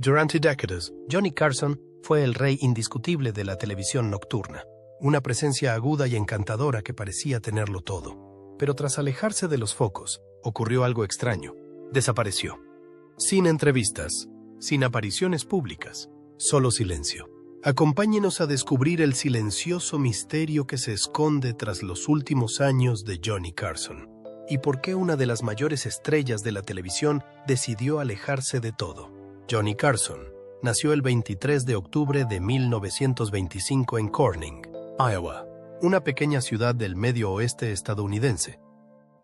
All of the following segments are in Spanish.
Durante décadas, Johnny Carson fue el rey indiscutible de la televisión nocturna, una presencia aguda y encantadora que parecía tenerlo todo. Pero tras alejarse de los focos, ocurrió algo extraño. Desapareció. Sin entrevistas, sin apariciones públicas, solo silencio. Acompáñenos a descubrir el silencioso misterio que se esconde tras los últimos años de Johnny Carson, y por qué una de las mayores estrellas de la televisión decidió alejarse de todo. Johnny Carson nació el 23 de octubre de 1925 en Corning, Iowa, una pequeña ciudad del medio oeste estadounidense.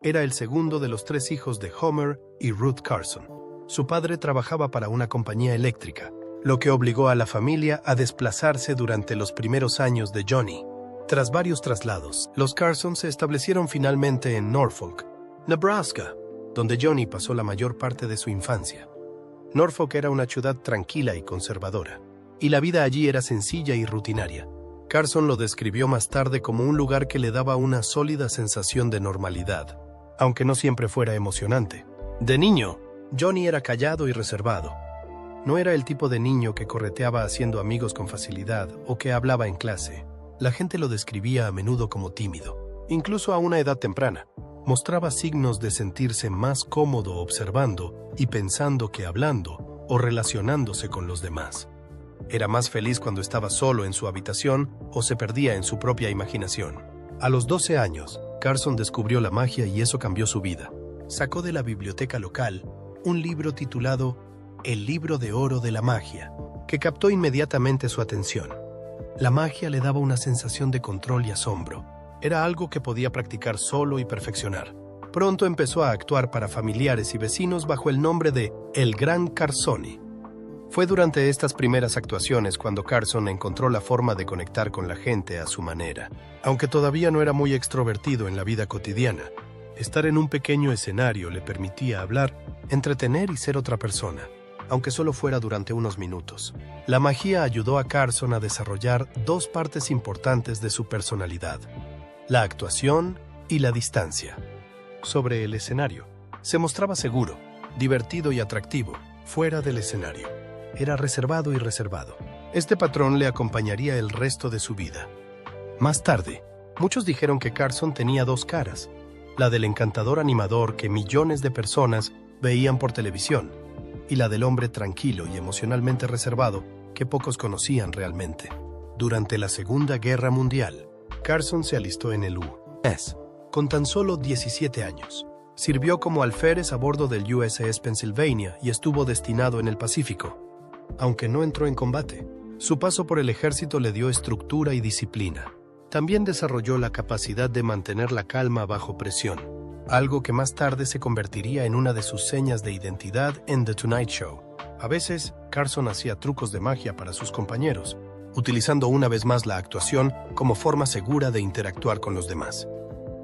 Era el segundo de los 3 hijos de Homer y Ruth Carson. Su padre trabajaba para una compañía eléctrica, lo que obligó a la familia a desplazarse durante los primeros años de Johnny. Tras varios traslados, los Carson se establecieron finalmente en Norfolk, Nebraska, donde Johnny pasó la mayor parte de su infancia. Norfolk era una ciudad tranquila y conservadora, y la vida allí era sencilla y rutinaria. Carson lo describió más tarde como un lugar que le daba una sólida sensación de normalidad, aunque no siempre fuera emocionante. De niño, Johnny era callado y reservado. No era el tipo de niño que correteaba haciendo amigos con facilidad o que hablaba en clase. La gente lo describía a menudo como tímido, incluso a una edad temprana. Mostraba signos de sentirse más cómodo observando y pensando que hablando o relacionándose con los demás. Era más feliz cuando estaba solo en su habitación o se perdía en su propia imaginación. A los 12 años, Carson descubrió la magia y eso cambió su vida. Sacó de la biblioteca local un libro titulado El libro de oro de la magia, que captó inmediatamente su atención. La magia le daba una sensación de control y asombro. Era algo que podía practicar solo y perfeccionar. Pronto empezó a actuar para familiares y vecinos bajo el nombre de El Gran Carsoni. Fue durante estas primeras actuaciones cuando Carson encontró la forma de conectar con la gente a su manera. Aunque todavía no era muy extrovertido en la vida cotidiana, estar en un pequeño escenario le permitía hablar, entretener y ser otra persona, aunque solo fuera durante unos minutos. La magia ayudó a Carson a desarrollar 2 partes importantes de su personalidad: la actuación y la distancia. Sobre el escenario, se mostraba seguro, divertido y atractivo. Fuera del escenario, era reservado y reservado. Este patrón le acompañaría el resto de su vida. Más tarde, muchos dijeron que Carson tenía 2 caras: la del encantador animador que millones de personas veían por televisión, y la del hombre tranquilo y emocionalmente reservado que pocos conocían realmente. Durante la Segunda Guerra Mundial, Carson se alistó en el U.S. con tan solo 17 años. Sirvió como alférez a bordo del USS Pennsylvania y estuvo destinado en el Pacífico. Aunque no entró en combate, su paso por el ejército le dio estructura y disciplina. También desarrolló la capacidad de mantener la calma bajo presión, algo que más tarde se convertiría en una de sus señas de identidad en The Tonight Show. A veces, Carson hacía trucos de magia para sus compañeros, utilizando una vez más la actuación como forma segura de interactuar con los demás.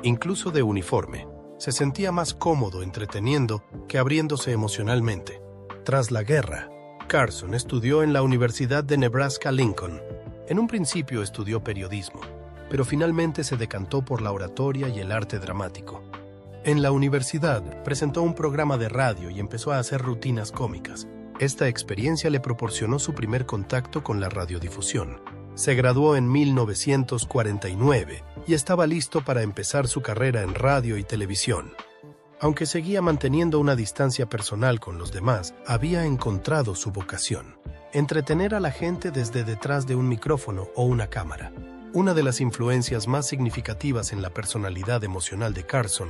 Incluso de uniforme, se sentía más cómodo entreteniendo que abriéndose emocionalmente. Tras la guerra, Carson estudió en la Universidad de Nebraska-Lincoln. En un principio estudió periodismo, pero finalmente se decantó por la oratoria y el arte dramático. En la universidad, presentó un programa de radio y empezó a hacer rutinas cómicas. Esta experiencia le proporcionó su primer contacto con la radiodifusión. Se graduó en 1949 y estaba listo para empezar su carrera en radio y televisión. Aunque seguía manteniendo una distancia personal con los demás, había encontrado su vocación: entretener a la gente desde detrás de un micrófono o una cámara. Una de las influencias más significativas en la personalidad emocional de Carson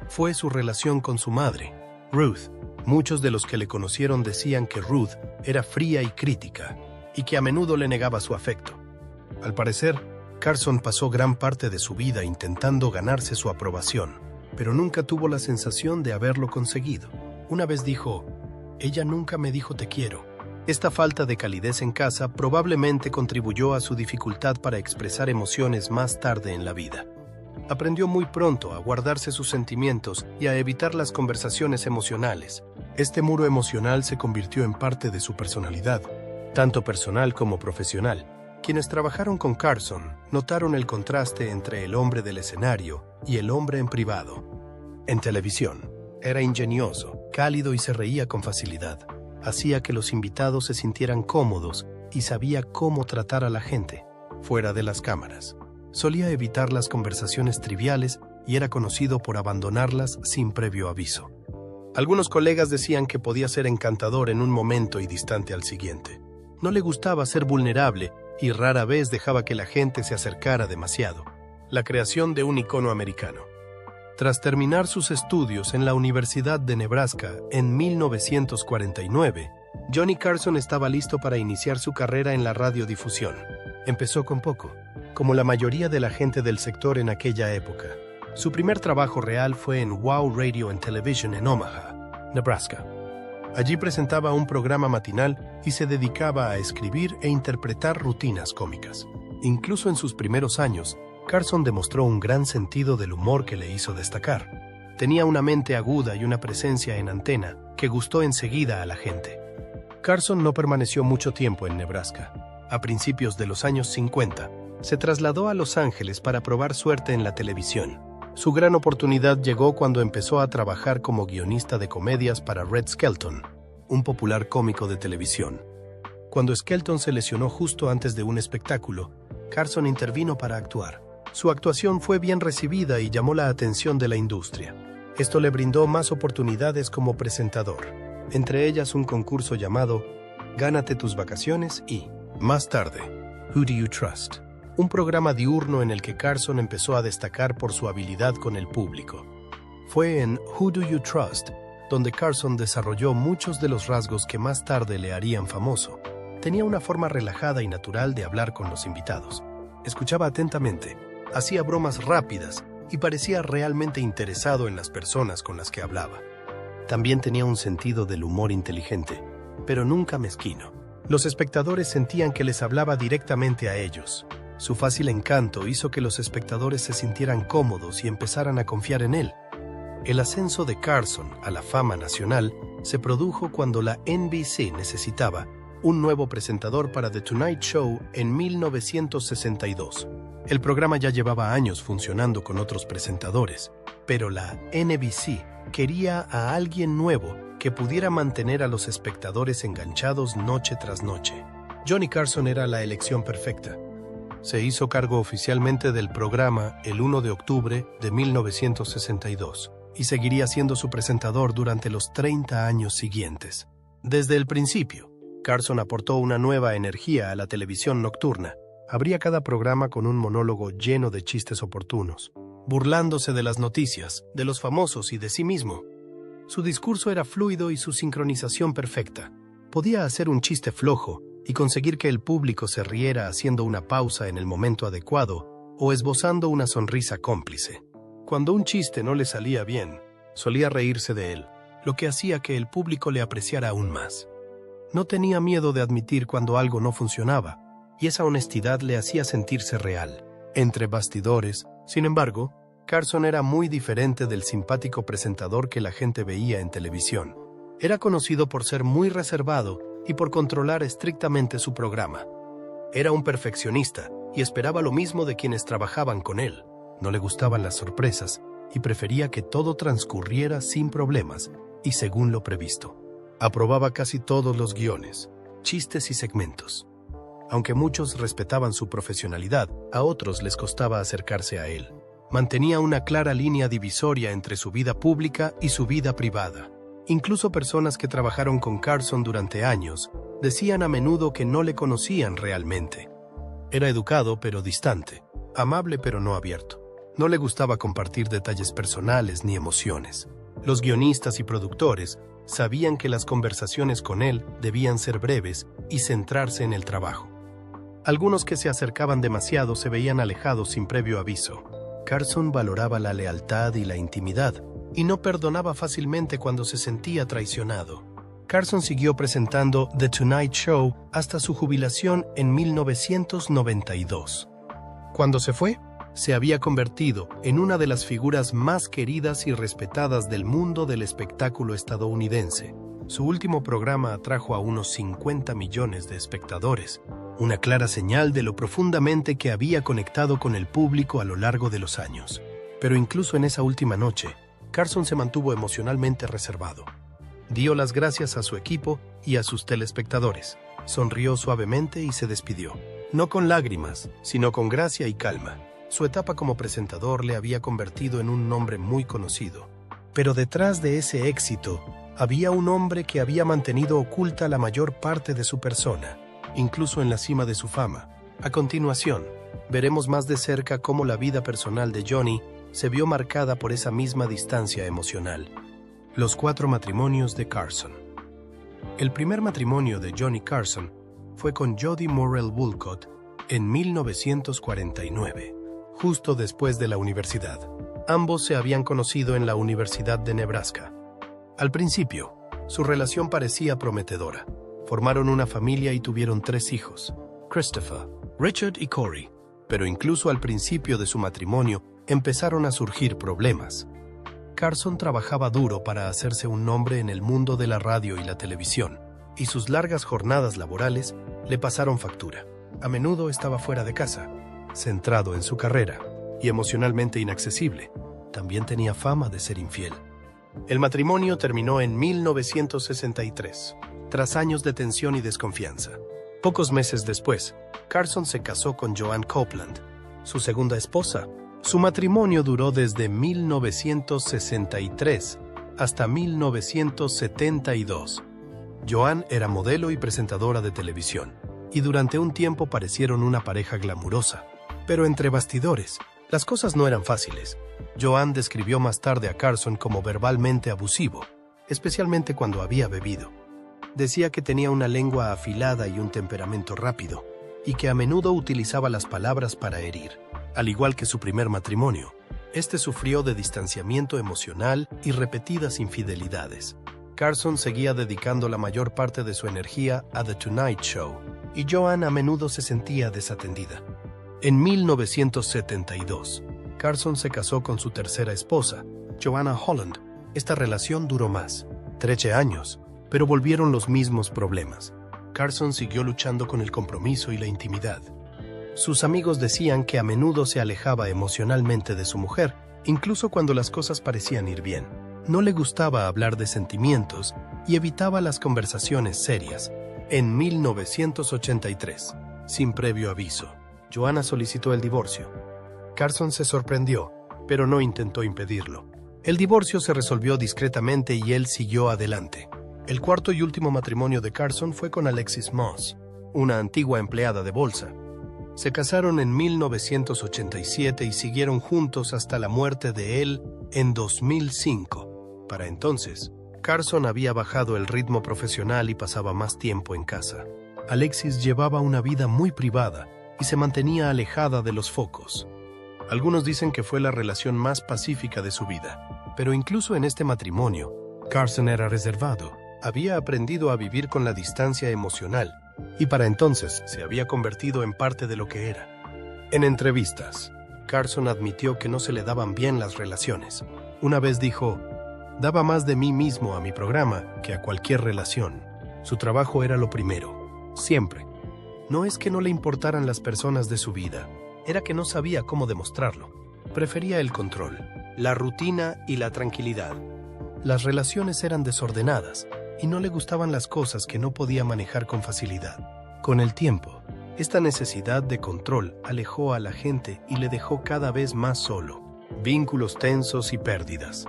fue su relación con su madre, Ruth. Muchos de los que le conocieron decían que Ruth era fría y crítica, y que a menudo le negaba su afecto. Al parecer, Carson pasó gran parte de su vida intentando ganarse su aprobación, pero nunca tuvo la sensación de haberlo conseguido. Una vez dijo: «Ella nunca me dijo te quiero». Esta falta de calidez en casa probablemente contribuyó a su dificultad para expresar emociones más tarde en la vida. Aprendió muy pronto a guardarse sus sentimientos y a evitar las conversaciones emocionales. Este muro emocional se convirtió en parte de su personalidad, tanto personal como profesional. Quienes trabajaron con Carson notaron el contraste entre el hombre del escenario y el hombre en privado. En televisión, era ingenioso, cálido y se reía con facilidad. hacía que los invitados se sintieran cómodos y sabía cómo tratar a la gente, fuera de las cámaras. Solía evitar las conversaciones triviales y era conocido por abandonarlas sin previo aviso. Algunos colegas decían que podía ser encantador en un momento y distante al siguiente. No le gustaba ser vulnerable y rara vez dejaba que la gente se acercara demasiado. La creación de un icono americano. Tras terminar sus estudios en la Universidad de Nebraska en 1949, Johnny Carson estaba listo para iniciar su carrera en la radiodifusión. Empezó con poco, como la mayoría de la gente del sector en aquella época. Su primer trabajo real fue en Wow Radio and Television en Omaha, Nebraska. Allí presentaba un programa matinal y se dedicaba a escribir e interpretar rutinas cómicas. Incluso en sus primeros años, Carson demostró un gran sentido del humor que le hizo destacar. Tenía una mente aguda y una presencia en antena que gustó enseguida a la gente. Carson no permaneció mucho tiempo en Nebraska. A principios de los años 50, se trasladó a Los Ángeles para probar suerte en la televisión. Su gran oportunidad llegó cuando empezó a trabajar como guionista de comedias para Red Skelton, un popular cómico de televisión. Cuando Skelton se lesionó justo antes de un espectáculo, Carson intervino para actuar. Su actuación fue bien recibida y llamó la atención de la industria. Esto le brindó más oportunidades como presentador, entre ellas un concurso llamado Gánate tus vacaciones y, más tarde, Who Do You Trust?, un programa diurno en el que Carson empezó a destacar por su habilidad con el público. Fue en Who Do You Trust donde Carson desarrolló muchos de los rasgos que más tarde le harían famoso. Tenía una forma relajada y natural de hablar con los invitados. Escuchaba atentamente, hacía bromas rápidas y parecía realmente interesado en las personas con las que hablaba. También tenía un sentido del humor inteligente, pero nunca mezquino. Los espectadores sentían que les hablaba directamente a ellos. Su fácil encanto hizo que los espectadores se sintieran cómodos y empezaran a confiar en él. El ascenso de Carson a la fama nacional se produjo cuando la NBC necesitaba un nuevo presentador para The Tonight Show en 1962. El programa ya llevaba años funcionando con otros presentadores, pero la NBC quería a alguien nuevo que pudiera mantener a los espectadores enganchados noche tras noche. Johnny Carson era la elección perfecta. Se hizo cargo oficialmente del programa el 1 de octubre de 1962 y seguiría siendo su presentador durante los 30 años siguientes. Desde el principio, Carson aportó una nueva energía a la televisión nocturna. Abría cada programa con un monólogo lleno de chistes oportunos, burlándose de las noticias, de los famosos y de sí mismo. Su discurso era fluido y su sincronización perfecta. Podía hacer un chiste flojo y conseguir que el público se riera haciendo una pausa en el momento adecuado o esbozando una sonrisa cómplice. Cuando un chiste no le salía bien, solía reírse de él, lo que hacía que el público le apreciara aún más. No tenía miedo de admitir cuando algo no funcionaba, y esa honestidad le hacía sentirse real. Entre bastidores, sin embargo, Carson era muy diferente del simpático presentador que la gente veía en televisión. Era conocido por ser muy reservado y por controlar estrictamente su programa. Era un perfeccionista y esperaba lo mismo de quienes trabajaban con él. No le gustaban las sorpresas y prefería que todo transcurriera sin problemas y según lo previsto. Aprobaba casi todos los guiones, chistes y segmentos. Aunque muchos respetaban su profesionalidad, a otros les costaba acercarse a él. Mantenía una clara línea divisoria entre su vida pública y su vida privada. Incluso personas que trabajaron con Carson durante años decían a menudo que no le conocían realmente. Era educado pero distante, amable pero no abierto. No le gustaba compartir detalles personales ni emociones. Los guionistas y productores sabían que las conversaciones con él debían ser breves y centrarse en el trabajo. Algunos que se acercaban demasiado se veían alejados sin previo aviso. Carson valoraba la lealtad y la intimidad, y no perdonaba fácilmente cuando se sentía traicionado. Carson siguió presentando The Tonight Show hasta su jubilación en 1992. Cuando se fue, se había convertido en una de las figuras más queridas y respetadas del mundo del espectáculo estadounidense. Su último programa atrajo a unos 50 millones de espectadores, una clara señal de lo profundamente que había conectado con el público a lo largo de los años. Pero incluso en esa última noche, Carson se mantuvo emocionalmente reservado. Dio las gracias a su equipo y a sus telespectadores. Sonrió suavemente y se despidió. No con lágrimas, sino con gracia y calma. Su etapa como presentador le había convertido en un nombre muy conocido. Pero detrás de ese éxito, había un hombre que había mantenido oculta la mayor parte de su persona, incluso en la cima de su fama. A continuación, veremos más de cerca cómo la vida personal de Johnny se vio marcada por esa misma distancia emocional. Los 4 matrimonios de Carson. El primer matrimonio de Johnny Carson fue con Jody Morrell Woolcott en 1949, justo después de la universidad. Ambos se habían conocido en la Universidad de Nebraska. Al principio, su relación parecía prometedora. Formaron una familia y tuvieron 3 hijos, Christopher, Richard y Corey. Pero incluso al principio de su matrimonio empezaron a surgir problemas. Carson trabajaba duro para hacerse un nombre en el mundo de la radio y la televisión, y sus largas jornadas laborales le pasaron factura. A menudo estaba fuera de casa, centrado en su carrera, y emocionalmente inaccesible. También tenía fama de ser infiel. El matrimonio terminó en 1963, tras años de tensión y desconfianza. Pocos meses después, Carson se casó con Joanne Copeland, su segunda esposa. Su matrimonio duró desde 1963 hasta 1972. Joanne era modelo y presentadora de televisión, y durante un tiempo parecieron una pareja glamurosa. Pero entre bastidores, las cosas no eran fáciles. Joanne describió más tarde a Carson como verbalmente abusivo, especialmente cuando había bebido. Decía que tenía una lengua afilada y un temperamento rápido, y que a menudo utilizaba las palabras para herir. Al igual que su primer matrimonio, este sufrió de distanciamiento emocional y repetidas infidelidades. Carson seguía dedicando la mayor parte de su energía a The Tonight Show, y Joanne a menudo se sentía desatendida. En 1972, Carson se casó con su tercera esposa, Joanna Holland. Esta relación duró más, 13 años, pero volvieron los mismos problemas. Carson siguió luchando con el compromiso y la intimidad. Sus amigos decían que a menudo se alejaba emocionalmente de su mujer, incluso cuando las cosas parecían ir bien. No le gustaba hablar de sentimientos y evitaba las conversaciones serias. En 1983, sin previo aviso, Joanna solicitó el divorcio. Carson se sorprendió, pero no intentó impedirlo. El divorcio se resolvió discretamente y él siguió adelante. El cuarto y último matrimonio de Carson fue con Alexis Moss, una antigua empleada de bolsa. Se casaron en 1987 y siguieron juntos hasta la muerte de él en 2005. Para entonces, Carson había bajado el ritmo profesional y pasaba más tiempo en casa. Alexis llevaba una vida muy privada y se mantenía alejada de los focos. Algunos dicen que fue la relación más pacífica de su vida, pero incluso en este matrimonio, Carson era reservado. Había aprendido a vivir con la distancia emocional y para entonces se había convertido en parte de lo que era. En entrevistas, Carson admitió que no se le daban bien las relaciones. Una vez dijo, «Daba más de mí mismo a mi programa que a cualquier relación. Su trabajo era lo primero, siempre. No es que no le importaran las personas de su vida, era que no sabía cómo demostrarlo. Prefería el control, la rutina y la tranquilidad. Las relaciones eran desordenadas y no le gustaban las cosas que no podía manejar con facilidad. Con el tiempo, esta necesidad de control alejó a la gente y le dejó cada vez más solo. Vínculos tensos y pérdidas.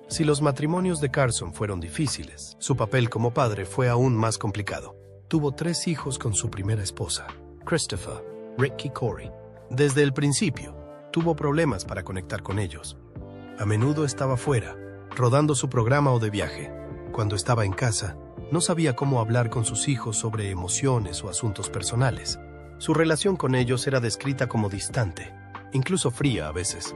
Si los matrimonios de Carson fueron difíciles, su papel como padre fue aún más complicado. Tuvo 3 hijos con su primera esposa, Christopher, Rick y Corey. Desde el principio, tuvo problemas para conectar con ellos. A menudo estaba fuera, rodando su programa o de viaje. Cuando estaba en casa, no sabía cómo hablar con sus hijos sobre emociones o asuntos personales. Su relación con ellos era descrita como distante, incluso fría a veces.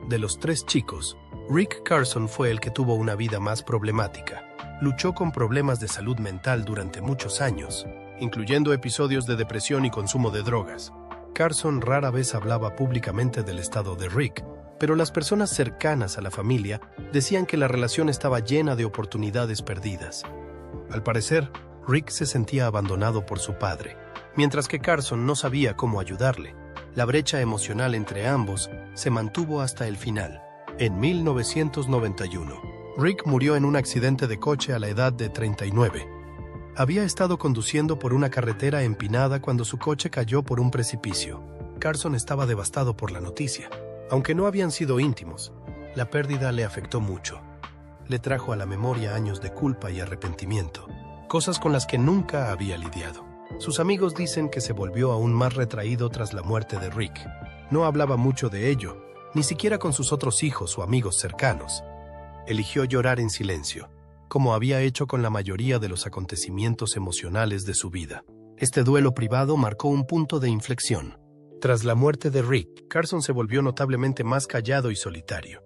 De los 3 chicos, Rick Carson fue el que tuvo una vida más problemática. Luchó con problemas de salud mental durante muchos años, incluyendo episodios de depresión y consumo de drogas. Carson rara vez hablaba públicamente del estado de Rick, pero las personas cercanas a la familia decían que la relación estaba llena de oportunidades perdidas. Al parecer, Rick se sentía abandonado por su padre, mientras que Carson no sabía cómo ayudarle. La brecha emocional entre ambos se mantuvo hasta el final. En 1991, Rick murió en un accidente de coche a la edad de 39. Había estado conduciendo por una carretera empinada cuando su coche cayó por un precipicio. Carson estaba devastado por la noticia. Aunque no habían sido íntimos, la pérdida le afectó mucho. Le trajo a la memoria años de culpa y arrepentimiento, cosas con las que nunca había lidiado. Sus amigos dicen que se volvió aún más retraído tras la muerte de Rick. No hablaba mucho de ello, ni siquiera con sus otros hijos o amigos cercanos. Eligió llorar en silencio, como había hecho con la mayoría de los acontecimientos emocionales de su vida. Este duelo privado marcó un punto de inflexión. Tras la muerte de Rick, Carson se volvió notablemente más callado y solitario.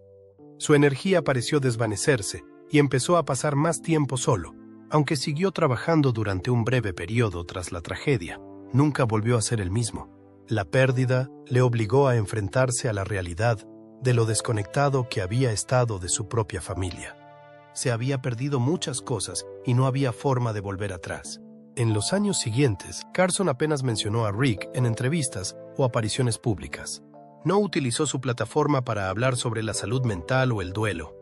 Su energía pareció desvanecerse y empezó a pasar más tiempo solo. Aunque siguió trabajando durante un breve periodo tras la tragedia, nunca volvió a ser el mismo. La pérdida le obligó a enfrentarse a la realidad de lo desconectado que había estado de su propia familia. Se había perdido muchas cosas y no había forma de volver atrás. En los años siguientes, Carson apenas mencionó a Rick en entrevistas o apariciones públicas. No utilizó su plataforma para hablar sobre la salud mental o el duelo.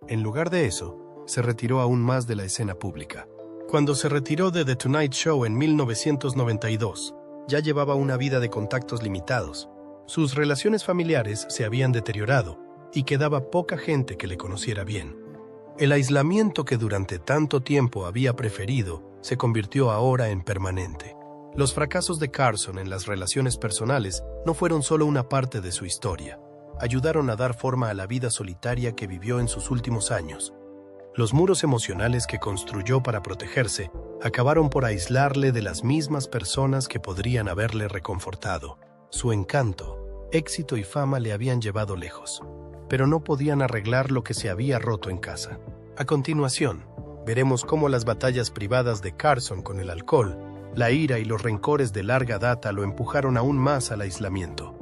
En lugar de eso, se retiró aún más de la escena pública. Cuando se retiró de The Tonight Show en 1992, ya llevaba una vida de contactos limitados. Sus relaciones familiares se habían deteriorado y quedaba poca gente que le conociera bien. El aislamiento que durante tanto tiempo había preferido se convirtió ahora en permanente. Los fracasos de Carson en las relaciones personales no fueron solo una parte de su historia. Ayudaron a dar forma a la vida solitaria que vivió en sus últimos años. Los muros emocionales que construyó para protegerse acabaron por aislarle de las mismas personas que podrían haberle reconfortado. Su encanto, éxito y fama le habían llevado lejos, pero no podían arreglar lo que se había roto en casa. A continuación, veremos cómo las batallas privadas de Carson con el alcohol, la ira y los rencores de larga data lo empujaron aún más al aislamiento.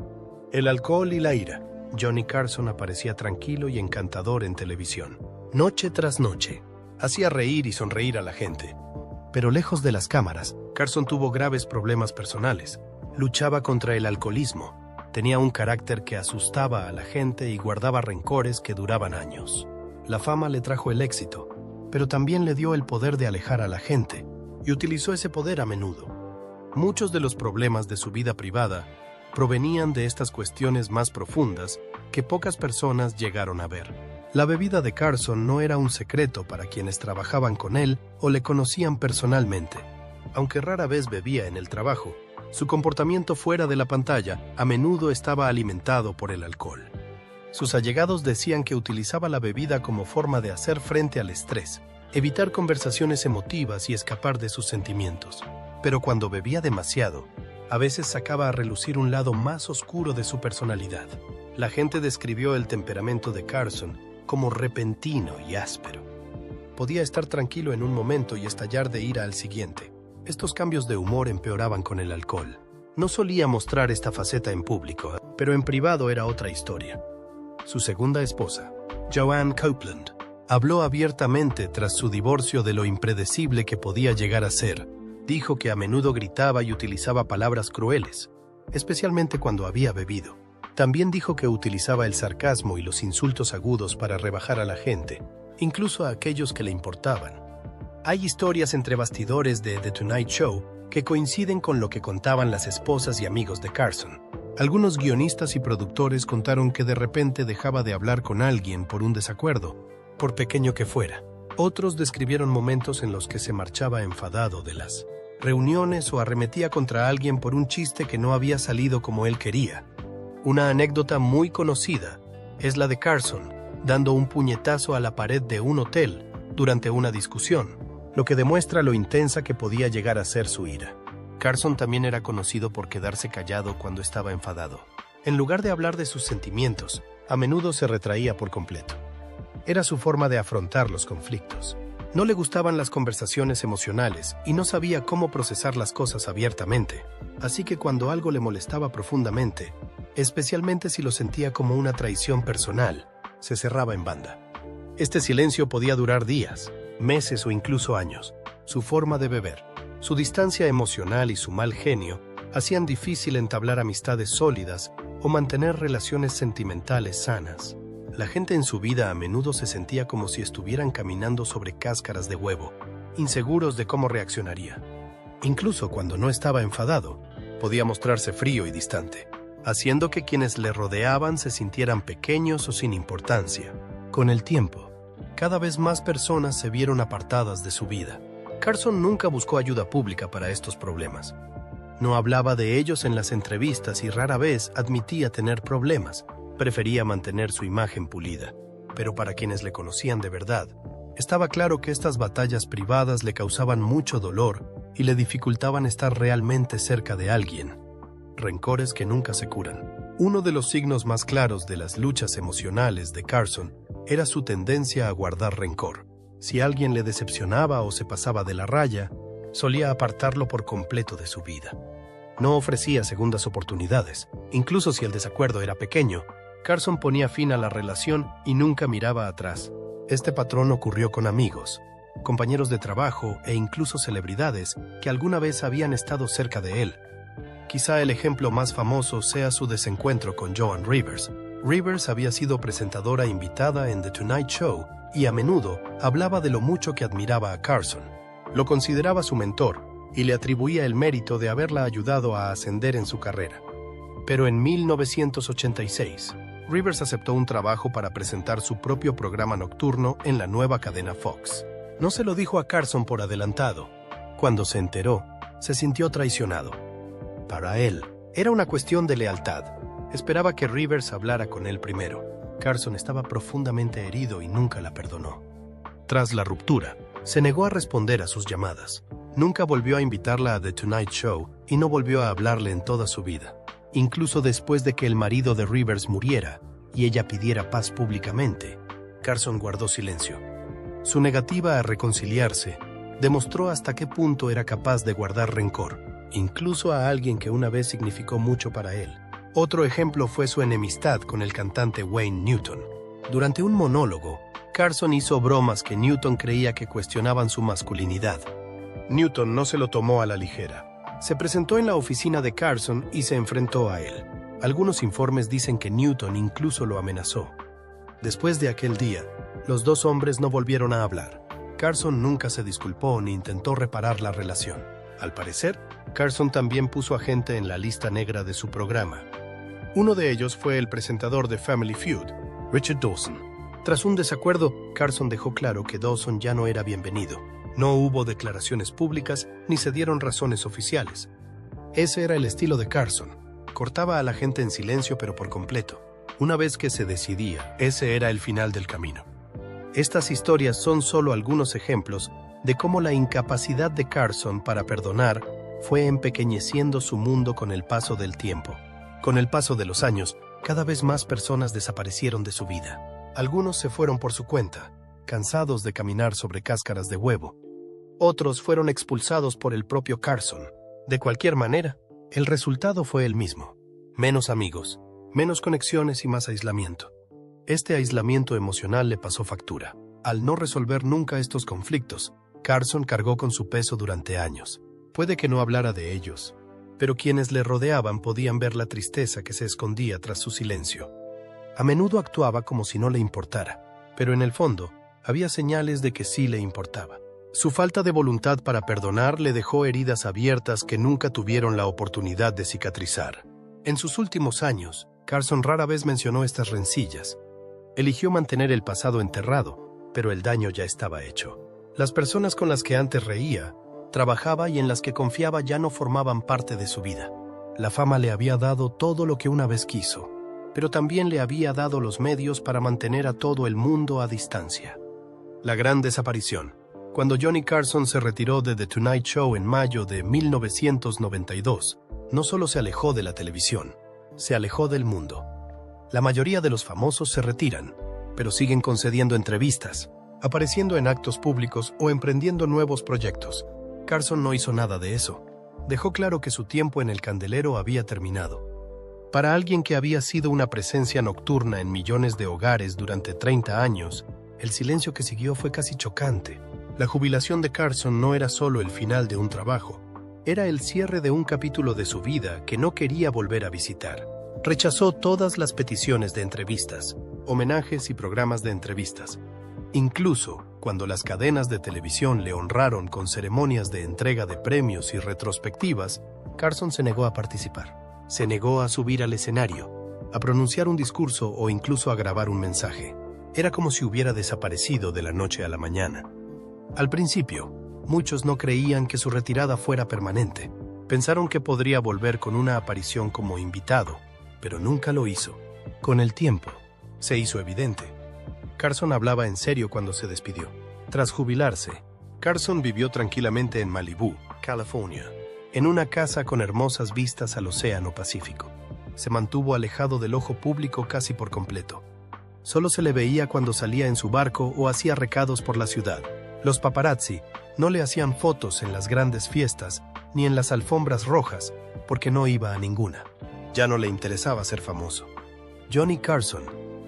El alcohol y la ira. Johnny Carson aparecía tranquilo y encantador en televisión. Noche tras noche, hacía reír y sonreír a la gente. Pero lejos de las cámaras, Carson tuvo graves problemas personales. Luchaba contra el alcoholismo, tenía un carácter que asustaba a la gente y guardaba rencores que duraban años. La fama le trajo el éxito, pero también le dio el poder de alejar a la gente, y utilizó ese poder a menudo. Muchos de los problemas de su vida privada provenían de estas cuestiones más profundas que pocas personas llegaron a ver. La bebida de Carson no era un secreto para quienes trabajaban con él o le conocían personalmente. Aunque rara vez bebía en el trabajo, su comportamiento fuera de la pantalla a menudo estaba alimentado por el alcohol. Sus allegados decían que utilizaba la bebida como forma de hacer frente al estrés, evitar conversaciones emotivas y escapar de sus sentimientos. Pero cuando bebía demasiado, a veces sacaba a relucir un lado más oscuro de su personalidad. La gente describió el temperamento de Carson como repentino y áspero. Podía estar tranquilo en un momento y estallar de ira al siguiente. Estos cambios de humor empeoraban con el alcohol. No solía mostrar esta faceta en público, pero en privado era otra historia. Su segunda esposa, Joanne Copeland, habló abiertamente tras su divorcio de lo impredecible que podía llegar a ser. Dijo que a menudo gritaba y utilizaba palabras crueles, especialmente cuando había bebido. También dijo que utilizaba el sarcasmo y los insultos agudos para rebajar a la gente, incluso a aquellos que le importaban. Hay historias entre bastidores de The Tonight Show que coinciden con lo que contaban las esposas y amigos de Carson. Algunos guionistas y productores contaron que de repente dejaba de hablar con alguien por un desacuerdo, por pequeño que fuera. Otros describieron momentos en los que se marchaba enfadado de las reuniones o arremetía contra alguien por un chiste que no había salido como él quería. Una anécdota muy conocida es la de Carson dando un puñetazo a la pared de un hotel durante una discusión, lo que demuestra lo intensa que podía llegar a ser su ira. Carson también era conocido por quedarse callado cuando estaba enfadado. En lugar de hablar de sus sentimientos, a menudo se retraía por completo. Era su forma de afrontar los conflictos. No le gustaban las conversaciones emocionales y no sabía cómo procesar las cosas abiertamente. Así que cuando algo le molestaba profundamente, especialmente si lo sentía como una traición personal, se cerraba en banda. Este silencio podía durar días, meses o incluso años. Su forma de beber, su distancia emocional y su mal genio hacían difícil entablar amistades sólidas o mantener relaciones sentimentales sanas. La gente en su vida a menudo se sentía como si estuvieran caminando sobre cáscaras de huevo, inseguros de cómo reaccionaría. Incluso cuando no estaba enfadado, podía mostrarse frío y distante, haciendo que quienes le rodeaban se sintieran pequeños o sin importancia. Con el tiempo, cada vez más personas se vieron apartadas de su vida. Carson nunca buscó ayuda pública para estos problemas. No hablaba de ellos en las entrevistas y rara vez admitía tener problemas. Prefería mantener su imagen pulida. Pero para quienes le conocían de verdad, estaba claro que estas batallas privadas le causaban mucho dolor y le dificultaban estar realmente cerca de alguien. Rencores que nunca se curan. Uno de los signos más claros de las luchas emocionales de Carson era su tendencia a guardar rencor. Si alguien le decepcionaba o se pasaba de la raya, solía apartarlo por completo de su vida. No ofrecía segundas oportunidades. Incluso si el desacuerdo era pequeño, Carson ponía fin a la relación y nunca miraba atrás. Este patrón ocurrió con amigos, compañeros de trabajo e incluso celebridades que alguna vez habían estado cerca de él. Quizá el ejemplo más famoso sea su desencuentro con Joan Rivers. Rivers había sido presentadora invitada en The Tonight Show y a menudo hablaba de lo mucho que admiraba a Carson. Lo consideraba su mentor y le atribuía el mérito de haberla ayudado a ascender en su carrera. Pero en 1986, Rivers aceptó un trabajo para presentar su propio programa nocturno en la nueva cadena Fox. No se lo dijo a Carson por adelantado. Cuando se enteró, se sintió traicionado. Para él, era una cuestión de lealtad. Esperaba que Rivers hablara con él primero. Carson estaba profundamente herido y nunca la perdonó. Tras la ruptura, se negó a responder a sus llamadas. Nunca volvió a invitarla a The Tonight Show y no volvió a hablarle en toda su vida. Incluso después de que el marido de Rivers muriera y ella pidiera paz públicamente, Carson guardó silencio. Su negativa a reconciliarse demostró hasta qué punto era capaz de guardar rencor, incluso a alguien que una vez significó mucho para él. Otro ejemplo fue su enemistad con el cantante Wayne Newton. Durante un monólogo, Carson hizo bromas que Newton creía que cuestionaban su masculinidad. Newton no se lo tomó a la ligera. Se presentó en la oficina de Carson y se enfrentó a él. Algunos informes dicen que Newton incluso lo amenazó. Después de aquel día, los dos hombres no volvieron a hablar. Carson nunca se disculpó ni intentó reparar la relación. Al parecer, Carson también puso a gente en la lista negra de su programa. Uno de ellos fue el presentador de Family Feud, Richard Dawson. Tras un desacuerdo, Carson dejó claro que Dawson ya no era bienvenido. No hubo declaraciones públicas ni se dieron razones oficiales. Ese era el estilo de Carson. Cortaba a la gente en silencio pero por completo. Una vez que se decidía, ese era el final del camino. Estas historias son solo algunos ejemplos de cómo la incapacidad de Carson para perdonar fue empequeñeciendo su mundo con el paso del tiempo. Con el paso de los años, cada vez más personas desaparecieron de su vida. Algunos se fueron por su cuenta, cansados de caminar sobre cáscaras de huevo. Otros fueron expulsados por el propio Carson. De cualquier manera, el resultado fue el mismo. Menos amigos, menos conexiones y más aislamiento. Este aislamiento emocional le pasó factura. Al no resolver nunca estos conflictos, Carson cargó con su peso durante años. Puede que no hablara de ellos, pero quienes le rodeaban podían ver la tristeza que se escondía tras su silencio. A menudo actuaba como si no le importara, pero en el fondo había señales de que sí le importaba. Su falta de voluntad para perdonar le dejó heridas abiertas que nunca tuvieron la oportunidad de cicatrizar. En sus últimos años, Carson rara vez mencionó estas rencillas. Eligió mantener el pasado enterrado, pero el daño ya estaba hecho. Las personas con las que antes reía, trabajaba y en las que confiaba ya no formaban parte de su vida. La fama le había dado todo lo que una vez quiso, pero también le había dado los medios para mantener a todo el mundo a distancia. La gran desaparición. Cuando Johnny Carson se retiró de The Tonight Show en mayo de 1992, no solo se alejó de la televisión, se alejó del mundo. La mayoría de los famosos se retiran, pero siguen concediendo entrevistas, apareciendo en actos públicos o emprendiendo nuevos proyectos. Carson no hizo nada de eso. Dejó claro que su tiempo en el candelero había terminado. Para alguien que había sido una presencia nocturna en millones de hogares durante 30 años, el silencio que siguió fue casi chocante. La jubilación de Carson no era solo el final de un trabajo, era el cierre de un capítulo de su vida que no quería volver a visitar. Rechazó todas las peticiones de entrevistas. homenajes y programas de entrevistas. Incluso, cuando las cadenas de televisión le honraron con ceremonias de entrega de premios y retrospectivas, Carson se negó a participar. Se negó a subir al escenario, a pronunciar un discurso o incluso a grabar un mensaje. Era como si hubiera desaparecido de la noche a la mañana. Al principio, muchos no creían que su retirada fuera permanente. Pensaron que podría volver con una aparición como invitado, pero nunca lo hizo. Con el tiempo, se hizo evidente. Carson hablaba en serio cuando se despidió. Tras jubilarse, Carson vivió tranquilamente en Malibú, California, en una casa con hermosas vistas al Océano Pacífico. Se mantuvo alejado del ojo público casi por completo. Solo se le veía cuando salía en su barco o hacía recados por la ciudad. Los paparazzi no le hacían fotos en las grandes fiestas ni en las alfombras rojas porque no iba a ninguna. Ya no le interesaba ser famoso. Johnny Carson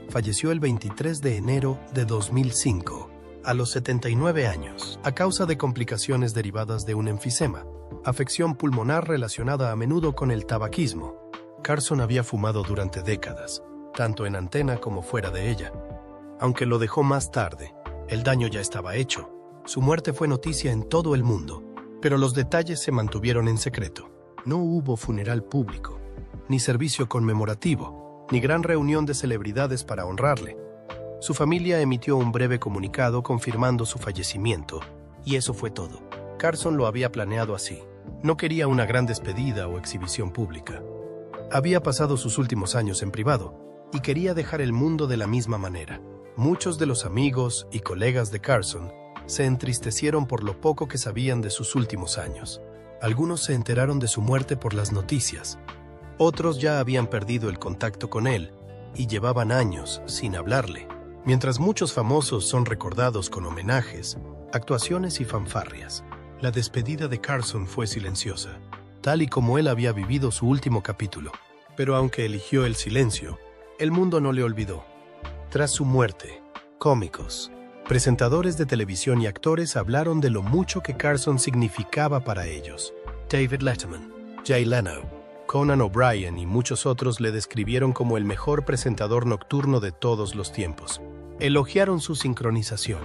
falleció el 23 de enero de 2005, a los 79 años, a causa de complicaciones derivadas de un enfisema, afección pulmonar relacionada a menudo con el tabaquismo. Carson había fumado durante décadas, tanto en antena como fuera de ella. Aunque lo dejó más tarde, el daño ya estaba hecho. Su muerte fue noticia en todo el mundo, pero los detalles se mantuvieron en secreto. No hubo funeral público, ni servicio conmemorativo, ni gran reunión de celebridades para honrarle. Su familia emitió un breve comunicado confirmando su fallecimiento, y eso fue todo. Carson lo había planeado así. No quería una gran despedida o exhibición pública. Había pasado sus últimos años en privado, y quería dejar el mundo de la misma manera. Muchos de los amigos y colegas de Carson se entristecieron por lo poco que sabían de sus últimos años. Algunos se enteraron de su muerte por las noticias. Otros ya habían perdido el contacto con él y llevaban años sin hablarle. Mientras muchos famosos son recordados con homenajes, actuaciones y fanfarrias, la despedida de Carson fue silenciosa, tal y como él había vivido su último capítulo. Pero aunque eligió el silencio, el mundo no le olvidó. Tras su muerte, cómicos, presentadores de televisión y actores hablaron de lo mucho que Carson significaba para ellos. David Letterman, Jay Leno, Conan O'Brien y muchos otros le describieron como el mejor presentador nocturno de todos los tiempos. Elogiaron su sincronización,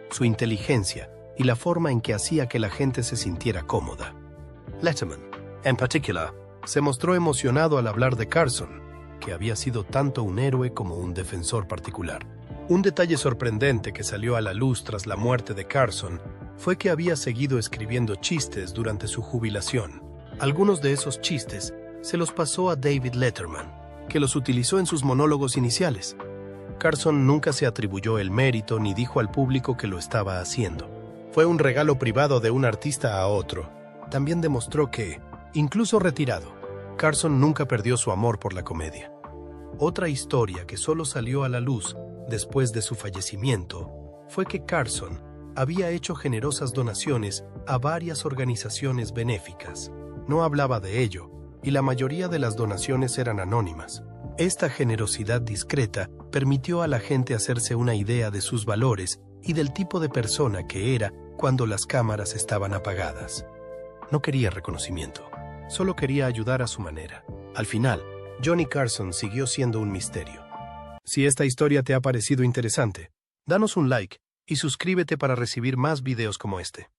su inteligencia y la forma en que hacía que la gente se sintiera cómoda. Letterman, en particular, se mostró emocionado al hablar de Carson, que había sido tanto un héroe como un defensor particular. Un detalle sorprendente que salió a la luz tras la muerte de Carson fue que había seguido escribiendo chistes durante su jubilación. Algunos de esos chistes se los pasó a David Letterman, que los utilizó en sus monólogos iniciales. Carson nunca se atribuyó el mérito ni dijo al público que lo estaba haciendo. Fue un regalo privado de un artista a otro. También demostró que, incluso retirado, Carson nunca perdió su amor por la comedia. Otra historia que solo salió a la luz después de su fallecimiento fue que Carson había hecho generosas donaciones a varias organizaciones benéficas. No hablaba de ello, y la mayoría de las donaciones eran anónimas. Esta generosidad discreta permitió a la gente hacerse una idea de sus valores y del tipo de persona que era cuando las cámaras estaban apagadas. No quería reconocimiento, solo quería ayudar a su manera. Al final, Johnny Carson siguió siendo un misterio. Si esta historia te ha parecido interesante, danos un like y suscríbete para recibir más videos como este.